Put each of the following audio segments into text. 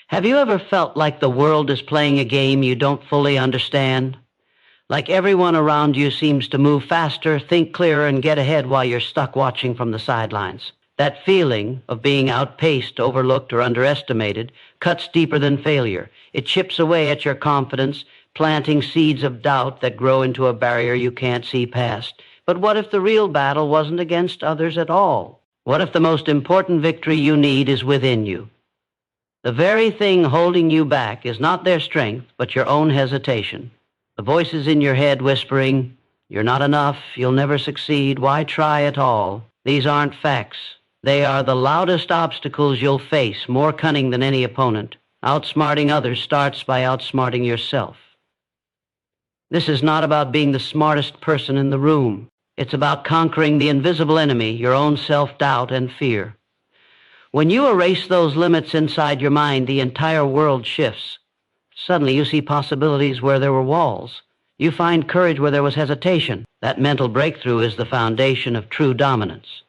Have you ever felt like the world is playing a game you don't fully understand? Like everyone around you seems to move faster, think clearer, and get ahead while you're stuck watching from the sidelines. That feeling of being outpaced, overlooked, or underestimated cuts deeper than failure. It chips away at your confidence, planting seeds of doubt that grow into a barrier you can't see past. But what if the real battle wasn't against others at all? What if the most important victory you need is within you? The very thing holding you back is not their strength, but your own hesitation. The voices in your head whispering, "You're not enough, you'll never succeed, why try at all?" These aren't facts. They are the loudest obstacles you'll face, more cunning than any opponent. Outsmarting others starts by outsmarting yourself. This is not about being the smartest person in the room. It's about conquering the invisible enemy, your own self-doubt and fear. When you erase those limits inside your mind, the entire world shifts. Suddenly you see possibilities where there were walls. You find courage where there was hesitation. That mental breakthrough is the foundation of true dominance.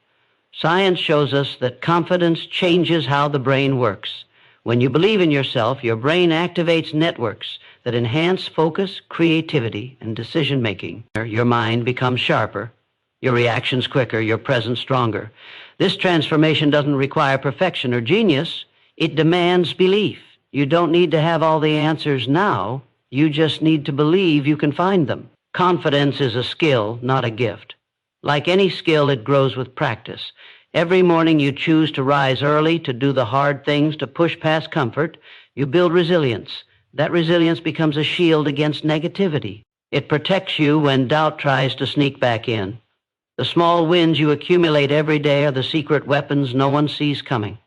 Science shows us that confidence changes how the brain works. When you believe in yourself, your brain activates networks that enhance focus, creativity, and decision-making. Your mind becomes sharper, your reactions quicker, your presence stronger. This transformation doesn't require perfection or genius. It demands belief. You don't need to have all the answers now. You just need to believe you can find them. Confidence is a skill, not a gift. Like any skill, it grows with practice. Every morning you choose to rise early, to do the hard things, to push past comfort. You build resilience. That resilience becomes a shield against negativity. It protects you when doubt tries to sneak back in. The small wins you accumulate every day are the secret weapons no one sees coming,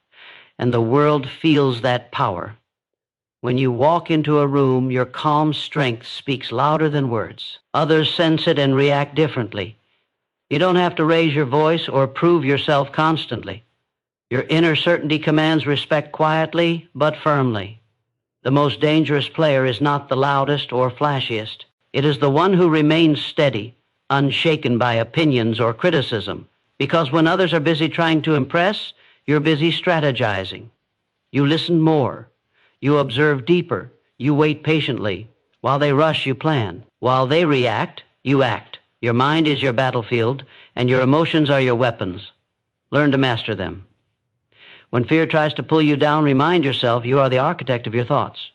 and the world feels that power. When you walk into a room, your calm strength speaks louder than words. Others sense it and react differently. You don't have to raise your voice or prove yourself constantly. Your inner certainty commands respect quietly but firmly. The most dangerous player is not the loudest or flashiest. It is the one who remains steady, unshaken by opinions or criticism. Because when others are busy trying to impress, you're busy strategizing. You listen more. You observe deeper. You wait patiently. While they rush, you plan. While they react, you act. Your mind is your battlefield, and your emotions are your weapons. Learn to master them. When fear tries to pull you down, remind yourself you are the architect of your thoughts.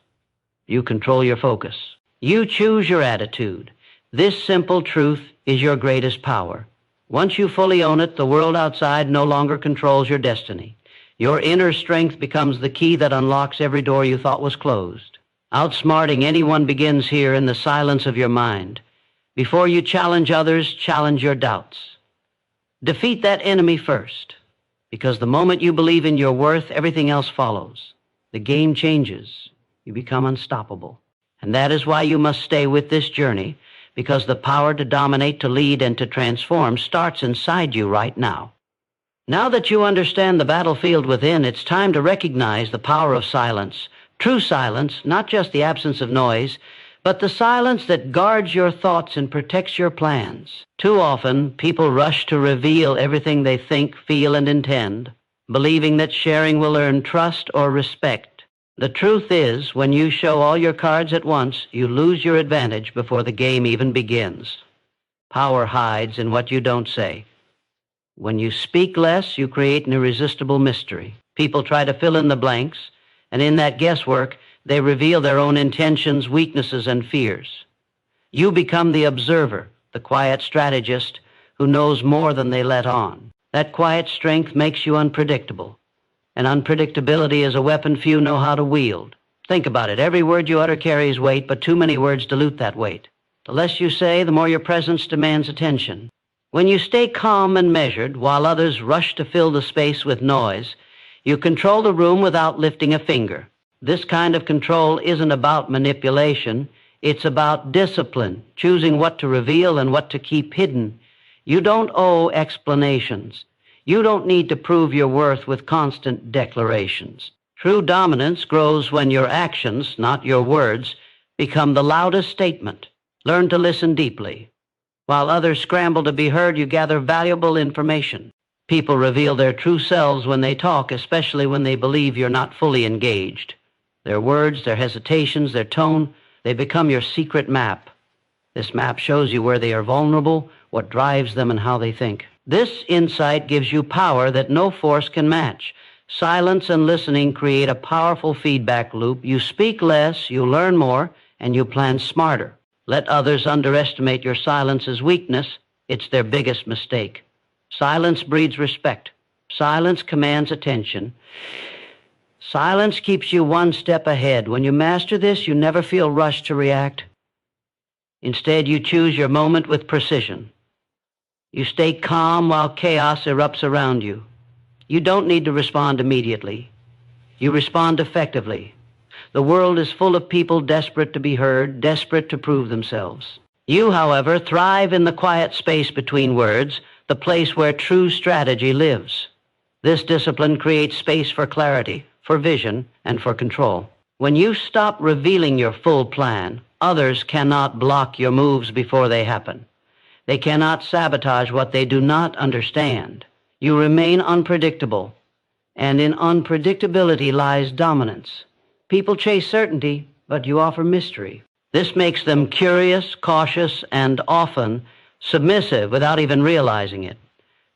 You control your focus. You choose your attitude. This simple truth is your greatest power. Once you fully own it, the world outside no longer controls your destiny. Your inner strength becomes the key that unlocks every door you thought was closed. Outsmarting anyone begins here in the silence of your mind. Before you challenge others, challenge your doubts. Defeat that enemy first, because the moment you believe in your worth, everything else follows. The game changes. You become unstoppable. And that is why you must stay with this journey, because the power to dominate, to lead, and to transform starts inside you right now. Now that you understand the battlefield within, it's time to recognize the power of silence. True silence, not just the absence of noise, but the silence that guards your thoughts and protects your plans. Too often, people rush to reveal everything they think, feel, and intend, believing that sharing will earn trust or respect. The truth is, when you show all your cards at once, you lose your advantage before the game even begins. Power hides in what you don't say. When you speak less, you create an irresistible mystery. People try to fill in the blanks, and in that guesswork, they reveal their own intentions, weaknesses, and fears. You become the observer, the quiet strategist who knows more than they let on. That quiet strength makes you unpredictable, and unpredictability is a weapon few know how to wield. Think about it. Every word you utter carries weight, but too many words dilute that weight. The less you say, the more your presence demands attention. When you stay calm and measured while others rush to fill the space with noise, you control the room without lifting a finger. This kind of control isn't about manipulation. It's about discipline, choosing what to reveal and what to keep hidden. You don't owe explanations. You don't need to prove your worth with constant declarations. True dominance grows when your actions, not your words, become the loudest statement. Learn to listen deeply. While others scramble to be heard, you gather valuable information. People reveal their true selves when they talk, especially when they believe you're not fully engaged. Their words, their hesitations, their tone, they become your secret map. This map shows you where they are vulnerable, what drives them, and how they think. This insight gives you power that no force can match. Silence and listening create a powerful feedback loop. You speak less, you learn more, and you plan smarter. Let others underestimate your silence as weakness. It's their biggest mistake. Silence breeds respect. Silence commands attention. Silence keeps you one step ahead. When you master this, you never feel rushed to react. Instead, you choose your moment with precision. You stay calm while chaos erupts around you. You don't need to respond immediately. You respond effectively. The world is full of people desperate to be heard, desperate to prove themselves. You, however, thrive in the quiet space between words, the place where true strategy lives. This discipline creates space for clarity, for vision, and for control. When you stop revealing your full plan, others cannot block your moves before they happen. They cannot sabotage what they do not understand. You remain unpredictable, and in unpredictability lies dominance. People chase certainty, but you offer mystery. This makes them curious, cautious, and often submissive without even realizing it.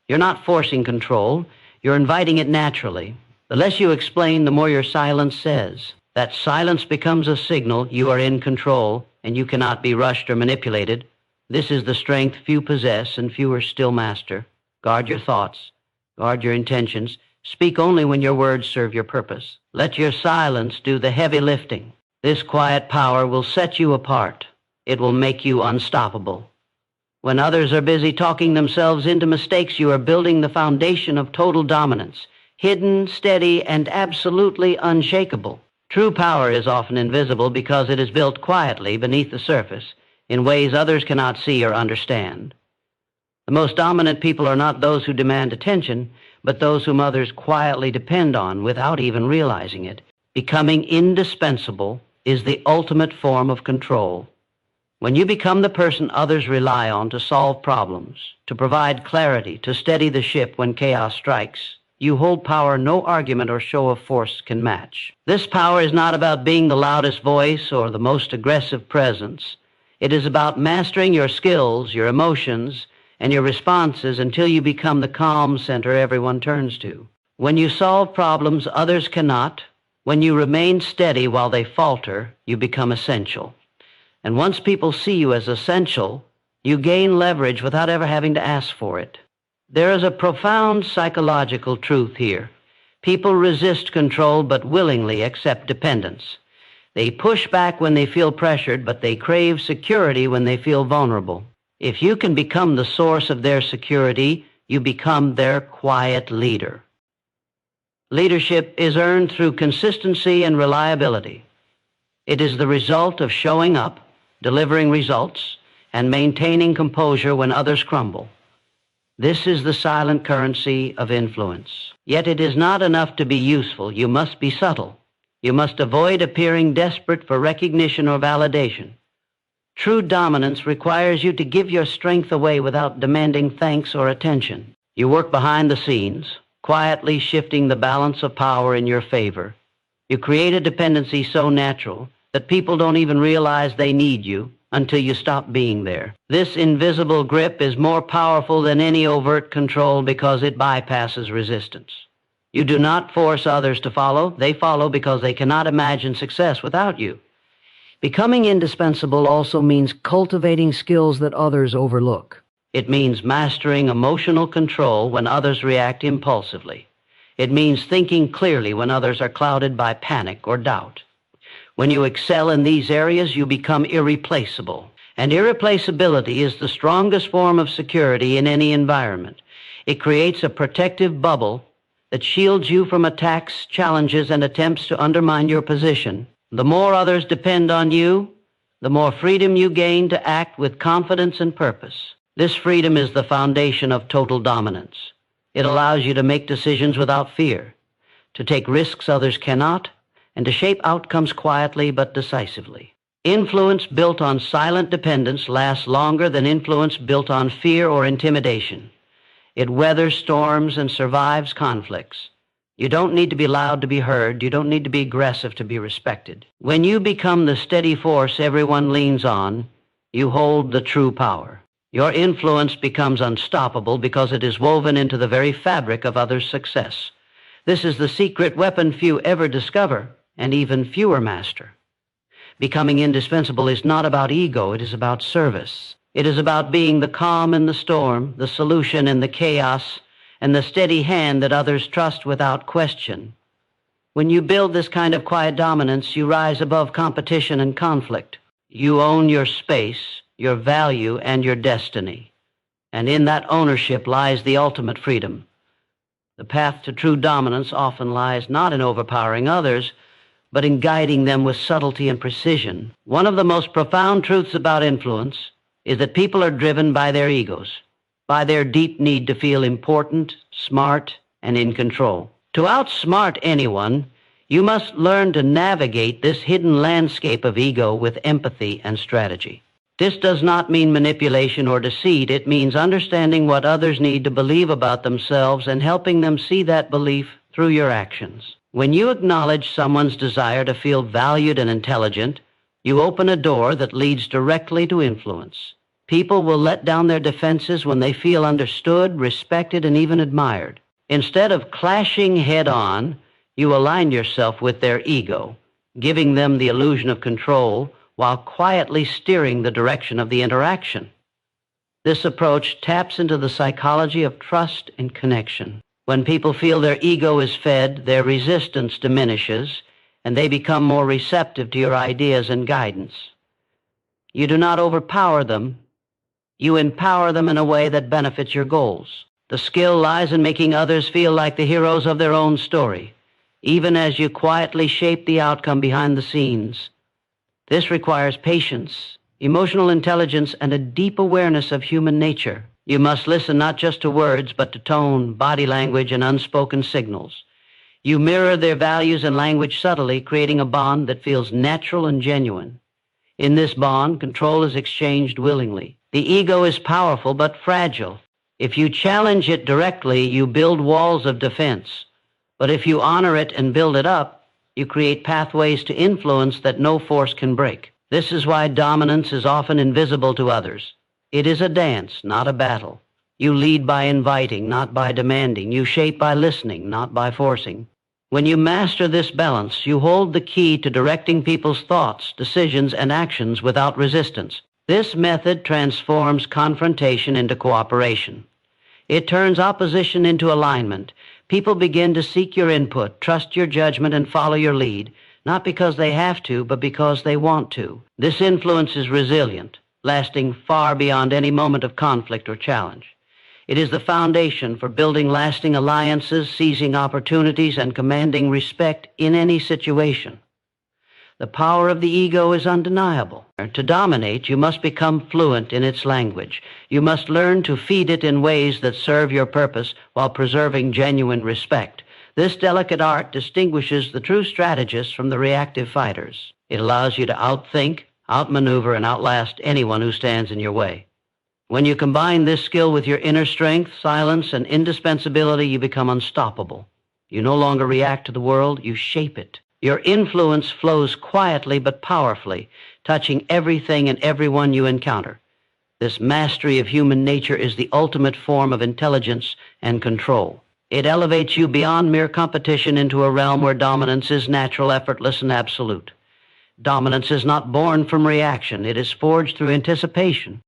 You're not forcing control, you're inviting it naturally. The less you explain, the more your silence says. That silence becomes a signal you are in control and you cannot be rushed or manipulated. This is the strength few possess and fewer still master. Guard your thoughts. Guard your intentions. Speak only when your words serve your purpose. Let your silence do the heavy lifting. This quiet power will set you apart. It will make you unstoppable. When others are busy talking themselves into mistakes, you are building the foundation of total dominance, hidden, steady, and absolutely unshakable. True power is often invisible because it is built quietly beneath the surface in ways others cannot see or understand. The most dominant people are not those who demand attention, but those whom others quietly depend on without even realizing it. Becoming indispensable is the ultimate form of control. When you become the person others rely on to solve problems, to provide clarity, to steady the ship when chaos strikes, you hold power no argument or show of force can match. This power is not about being the loudest voice or the most aggressive presence. It is about mastering your skills, your emotions, and your responses until you become the calm center everyone turns to. When you solve problems others cannot, when you remain steady while they falter, you become essential. And once people see you as essential, you gain leverage without ever having to ask for it. There is a profound psychological truth here. People resist control but willingly accept dependence. They push back when they feel pressured, but they crave security when they feel vulnerable. If you can become the source of their security, you become their quiet leader. Leadership is earned through consistency and reliability. It is the result of showing up, delivering results, and maintaining composure when others crumble. This is the silent currency of influence. Yet it is not enough to be useful. You must be subtle. You must avoid appearing desperate for recognition or validation. True dominance requires you to give your strength away without demanding thanks or attention. You work behind the scenes, quietly shifting the balance of power in your favor. You create a dependency so natural that people don't even realize they need you until you stop being there. This invisible grip is more powerful than any overt control because it bypasses resistance. You do not force others to follow. They follow because they cannot imagine success without you. Becoming indispensable also means cultivating skills that others overlook. It means mastering emotional control when others react impulsively. It means thinking clearly when others are clouded by panic or doubt. When you excel in these areas, you become irreplaceable. And irreplaceability is the strongest form of security in any environment. It creates a protective bubble that shields you from attacks, challenges, and attempts to undermine your position. The more others depend on you, the more freedom you gain to act with confidence and purpose. This freedom is the foundation of total dominance. It allows you to make decisions without fear, to take risks others cannot, and to shape outcomes quietly but decisively. Influence built on silent dependence lasts longer than influence built on fear or intimidation. It weathers storms and survives conflicts. You don't need to be loud to be heard. You don't need to be aggressive to be respected. When you become the steady force everyone leans on, you hold the true power. Your influence becomes unstoppable because it is woven into the very fabric of others' success. This is the secret weapon few ever discover, and even fewer master. Becoming indispensable is not about ego, it is about service. It is about being the calm in the storm, the solution in the chaos, and the steady hand that others trust without question. When you build this kind of quiet dominance, you rise above competition and conflict. You own your space, your value, and your destiny. And in that ownership lies the ultimate freedom. The path to true dominance often lies not in overpowering others, but in guiding them with subtlety and precision. One of the most profound truths about influence is that people are driven by their egos, by their deep need to feel important, smart, and in control. To outsmart anyone, you must learn to navigate this hidden landscape of ego with empathy and strategy. This does not mean manipulation or deceit. It means understanding what others need to believe about themselves and helping them see that belief through your actions. When you acknowledge someone's desire to feel valued and intelligent, you open a door that leads directly to influence. People will let down their defenses when they feel understood, respected, and even admired. Instead of clashing head-on, you align yourself with their ego, giving them the illusion of control while quietly steering the direction of the interaction. This approach taps into the psychology of trust and connection. When people feel their ego is fed, their resistance diminishes, and they become more receptive to your ideas and guidance. You do not overpower them. You empower them in a way that benefits your goals. The skill lies in making others feel like the heroes of their own story, even as you quietly shape the outcome behind the scenes. This requires patience, emotional intelligence, and a deep awareness of human nature. You must listen not just to words, but to tone, body language, and unspoken signals. You mirror their values and language subtly, creating a bond that feels natural and genuine. In this bond, control is exchanged willingly. The ego is powerful but fragile. If you challenge it directly, you build walls of defense. But if you honor it and build it up, you create pathways to influence that no force can break. This is why dominance is often invisible to others. It is a dance, not a battle. You lead by inviting, not by demanding. You shape by listening, not by forcing. When you master this balance, you hold the key to directing people's thoughts, decisions, and actions without resistance. This method transforms confrontation into cooperation. It turns opposition into alignment. People begin to seek your input, trust your judgment, and follow your lead, not because they have to, but because they want to. This influence is resilient, lasting far beyond any moment of conflict or challenge. It is the foundation for building lasting alliances, seizing opportunities, and commanding respect in any situation. The power of the ego is undeniable. To dominate, you must become fluent in its language. You must learn to feed it in ways that serve your purpose while preserving genuine respect. This delicate art distinguishes the true strategists from the reactive fighters. It allows you to outthink, outmaneuver, and outlast anyone who stands in your way. When you combine this skill with your inner strength, silence, and indispensability, you become unstoppable. You no longer react to the world, you shape it. Your influence flows quietly but powerfully, touching everything and everyone you encounter. This mastery of human nature is the ultimate form of intelligence and control. It elevates you beyond mere competition into a realm where dominance is natural, effortless, and absolute. Dominance is not born from reaction. It is forged through anticipation.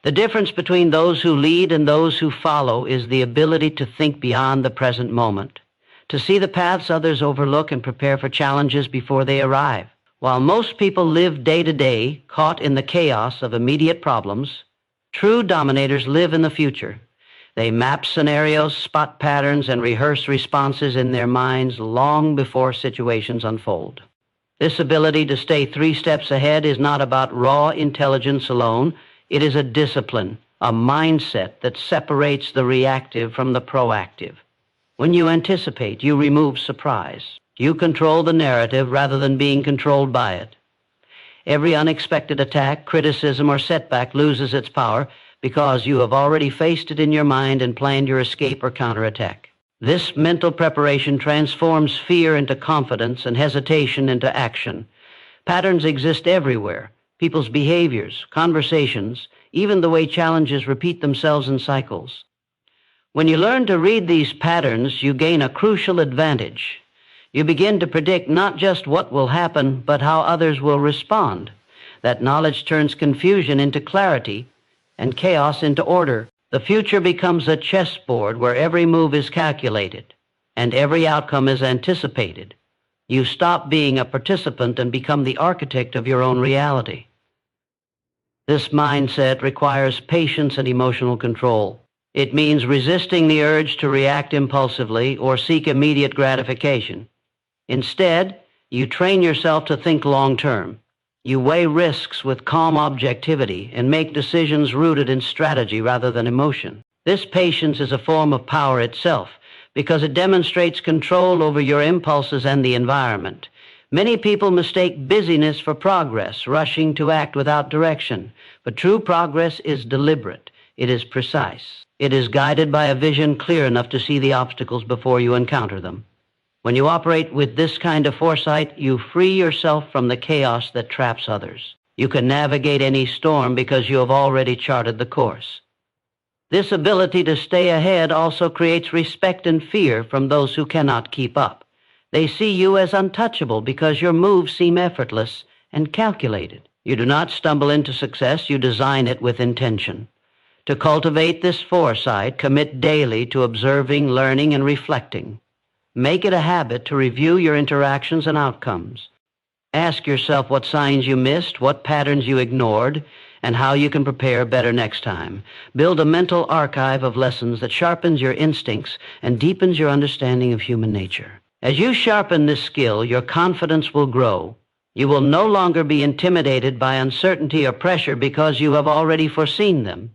The difference between those who lead and those who follow is the ability to think beyond the present moment, to see the paths others overlook and prepare for challenges before they arrive. While most people live day to day, caught in the chaos of immediate problems, true dominators live in the future. They map scenarios, spot patterns, and rehearse responses in their minds long before situations unfold. This ability to stay 3 steps ahead is not about raw intelligence alone. It is a discipline, a mindset that separates the reactive from the proactive. When you anticipate, you remove surprise. You control the narrative rather than being controlled by it. Every unexpected attack, criticism, or setback loses its power because you have already faced it in your mind and planned your escape or counterattack. This mental preparation transforms fear into confidence and hesitation into action. Patterns exist everywhere. People's behaviors, conversations, even the way challenges repeat themselves in cycles. When you learn to read these patterns, you gain a crucial advantage. You begin to predict not just what will happen, but how others will respond. That knowledge turns confusion into clarity and chaos into order. The future becomes a chessboard where every move is calculated and every outcome is anticipated. You stop being a participant and become the architect of your own reality. This mindset requires patience and emotional control. It means resisting the urge to react impulsively or seek immediate gratification. Instead, you train yourself to think long-term. You weigh risks with calm objectivity and make decisions rooted in strategy rather than emotion. This patience is a form of power itself because it demonstrates control over your impulses and the environment. Many people mistake busyness for progress, rushing to act without direction. But true progress is deliberate. It is precise. It is guided by a vision clear enough to see the obstacles before you encounter them. When you operate with this kind of foresight, you free yourself from the chaos that traps others. You can navigate any storm because you have already charted the course. This ability to stay ahead also creates respect and fear from those who cannot keep up. They see you as untouchable because your moves seem effortless and calculated. You do not stumble into success, you design it with intention. To cultivate this foresight, commit daily to observing, learning, and reflecting. Make it a habit to review your interactions and outcomes. Ask yourself what signs you missed, what patterns you ignored, and how you can prepare better next time. Build a mental archive of lessons that sharpens your instincts and deepens your understanding of human nature. As you sharpen this skill, your confidence will grow. You will no longer be intimidated by uncertainty or pressure because you have already foreseen them.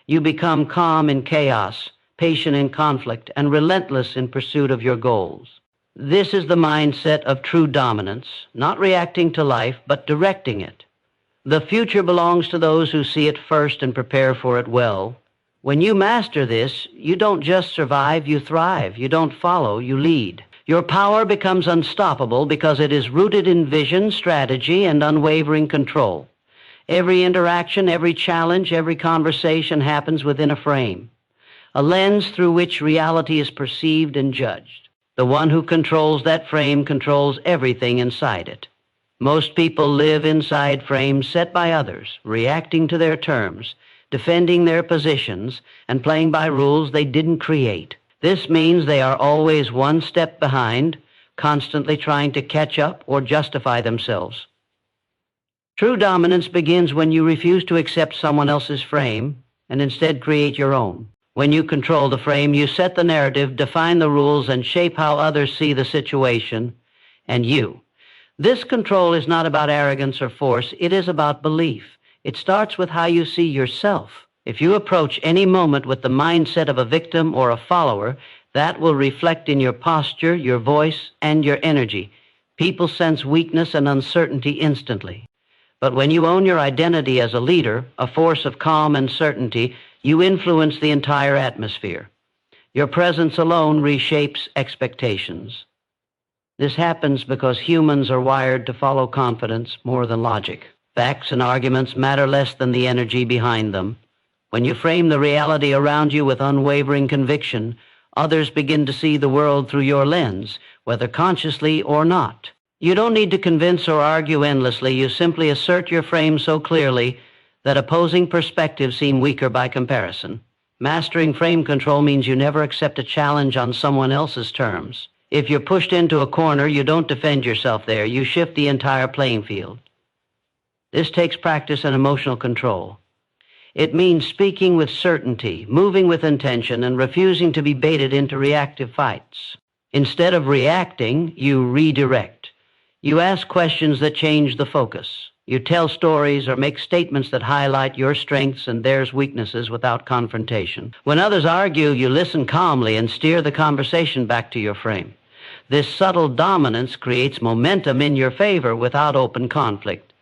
You become calm in chaos, patient in conflict, and relentless in pursuit of your goals. This is the mindset of true dominance, not reacting to life, but directing it. The future belongs to those who see it first and prepare for it well. When you master this, you don't just survive, you thrive. You don't follow, you lead. Your power becomes unstoppable because it is rooted in vision, strategy, and unwavering control. Every interaction, every challenge, every conversation happens within a frame, a lens through which reality is perceived and judged. The one who controls that frame controls everything inside it. Most people live inside frames set by others, reacting to their terms, defending their positions, and playing by rules they didn't create. This means they are always one step behind, constantly trying to catch up or justify themselves. True dominance begins when you refuse to accept someone else's frame and instead create your own. When you control the frame, you set the narrative, define the rules, and shape how others see the situation and you. This control is not about arrogance or force. It is about belief. It starts with how you see yourself. If you approach any moment with the mindset of a victim or a follower, that will reflect in your posture, your voice, and your energy. People sense weakness and uncertainty instantly. But when you own your identity as a leader, a force of calm and certainty, you influence the entire atmosphere. Your presence alone reshapes expectations. This happens because humans are wired to follow confidence more than logic. Facts and arguments matter less than the energy behind them. When you frame the reality around you with unwavering conviction, others begin to see the world through your lens, whether consciously or not. You don't need to convince or argue endlessly. You simply assert your frame so clearly that opposing perspectives seem weaker by comparison. Mastering frame control means you never accept a challenge on someone else's terms. If you're pushed into a corner, you don't defend yourself there. You shift the entire playing field. This takes practice and emotional control. It means speaking with certainty, moving with intention, and refusing to be baited into reactive fights. Instead of reacting, you redirect. You ask questions that change the focus. You tell stories or make statements that highlight your strengths and theirs' weaknesses without confrontation. When others argue, you listen calmly and steer the conversation back to your frame. This subtle dominance creates momentum in your favor without open conflict.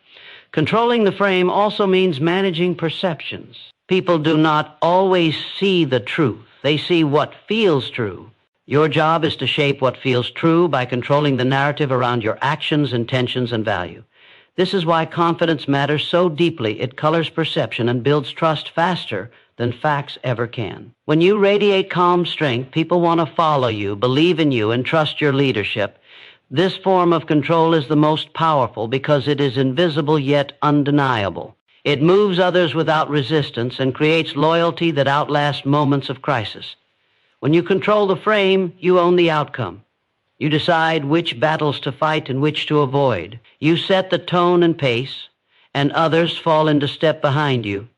Controlling the frame also means managing perceptions. People do not always see the truth. They see what feels true. Your job is to shape what feels true by controlling the narrative around your actions, intentions, and value. This is why confidence matters so deeply. It colors perception and builds trust faster than facts ever can. When you radiate calm strength, people want to follow you, believe in you, and trust your leadership. This form of control is the most powerful because it is invisible yet undeniable. It moves others without resistance and creates loyalty that outlasts moments of crisis. When you control the frame, you own the outcome. You decide which battles to fight and which to avoid. You set the tone and pace, and others fall into step behind you.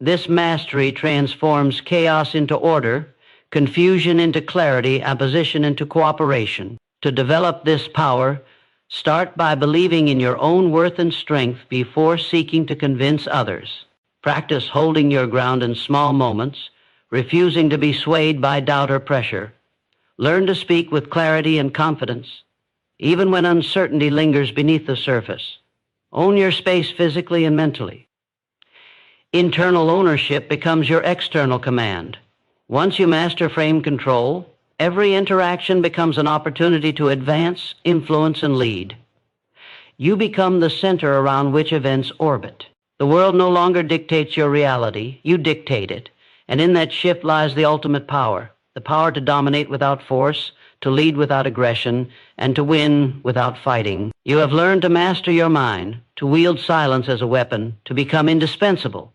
This mastery transforms chaos into order, confusion into clarity, opposition into cooperation. To develop this power, start by believing in your own worth and strength before seeking to convince others. Practice holding your ground in small moments, refusing to be swayed by doubt or pressure. Learn to speak with clarity and confidence, even when uncertainty lingers beneath the surface. Own your space physically and mentally. Internal ownership becomes your external command. Once you master frame control, every interaction becomes an opportunity to advance, influence, and lead. You become the center around which events orbit. The world no longer dictates your reality, you dictate it, and in that shift lies the ultimate power. The power to dominate without force, to lead without aggression, and to win without fighting. You have learned to master your mind, to wield silence as a weapon, to become indispensable,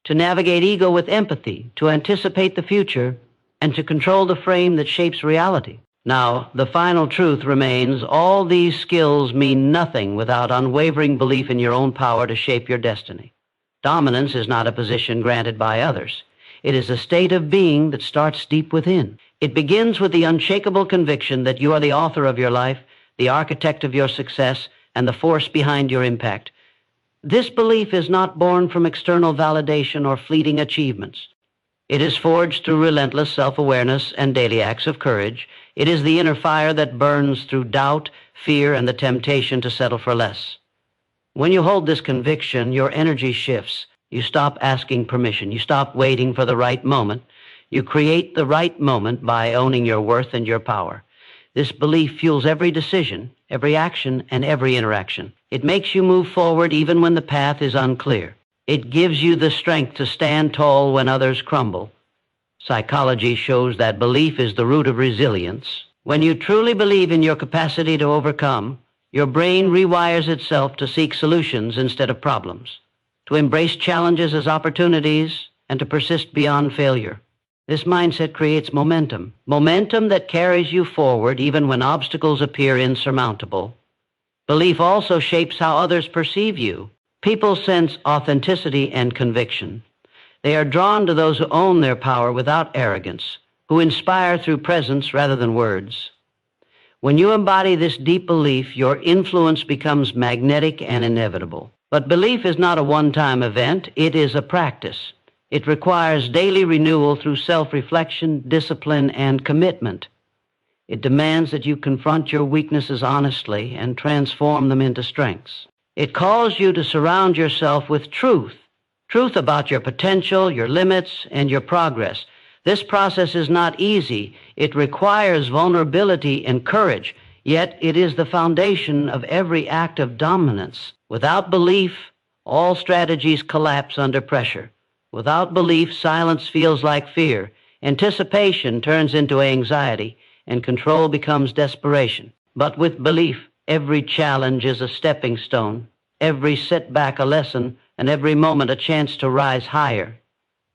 to navigate ego with empathy, to anticipate the future, and to control the frame that shapes reality. Now, the final truth remains, all these skills mean nothing without unwavering belief in your own power to shape your destiny. Dominance is not a position granted by others. It is a state of being that starts deep within. It begins with the unshakable conviction that you are the author of your life, the architect of your success, and the force behind your impact. This belief is not born from external validation or fleeting achievements. It is forged through relentless self-awareness and daily acts of courage. It is the inner fire that burns through doubt, fear, and the temptation to settle for less. When you hold this conviction, your energy shifts. You stop asking permission. You stop waiting for the right moment. You create the right moment by owning your worth and your power. This belief fuels every decision, every action, and every interaction. It makes you move forward even when the path is unclear. It gives you the strength to stand tall when others crumble. Psychology shows that belief is the root of resilience. When you truly believe in your capacity to overcome, your brain rewires itself to seek solutions instead of problems, to embrace challenges as opportunities, and to persist beyond failure. This mindset creates momentum that carries you forward even when obstacles appear insurmountable. Belief also shapes how others perceive you. People sense authenticity and conviction. They are drawn to those who own their power without arrogance, who inspire through presence rather than words. When you embody this deep belief, your influence becomes magnetic and inevitable. But belief is not a one-time event. It is a practice. It requires daily renewal through self-reflection, discipline, and commitment. It demands that you confront your weaknesses honestly and transform them into strengths. It calls you to surround yourself with truth about your potential, your limits, and your progress. This process is not easy. It requires vulnerability and courage, yet it is the foundation of every act of dominance. Without belief, all strategies collapse under pressure. Without belief, silence feels like fear. Anticipation turns into anxiety, and control becomes desperation. But with belief, every challenge is a stepping stone, every setback a lesson, and every moment a chance to rise higher.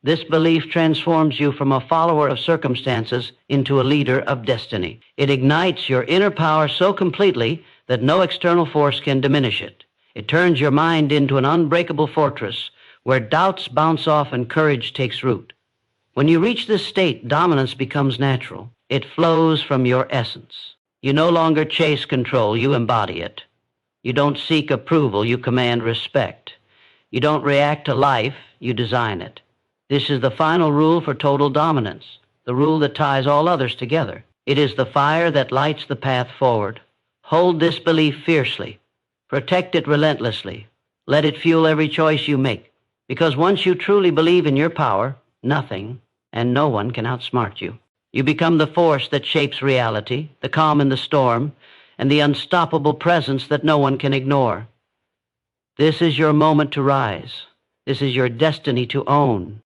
This belief transforms you from a follower of circumstances into a leader of destiny. It ignites your inner power so completely that no external force can diminish it. It turns your mind into an unbreakable fortress where doubts bounce off and courage takes root. When you reach this state, dominance becomes natural. It flows from your essence. You no longer chase control, you embody it. You don't seek approval, you command respect. You don't react to life, you design it. This is the final rule for total dominance, the rule that ties all others together. It is the fire that lights the path forward. Hold this belief fiercely. Protect it relentlessly. Let it fuel every choice you make. Because once you truly believe in your power, nothing and no one can outsmart you. You become the force that shapes reality, the calm in the storm, and the unstoppable presence that no one can ignore. This is your moment to rise. This is your destiny to own.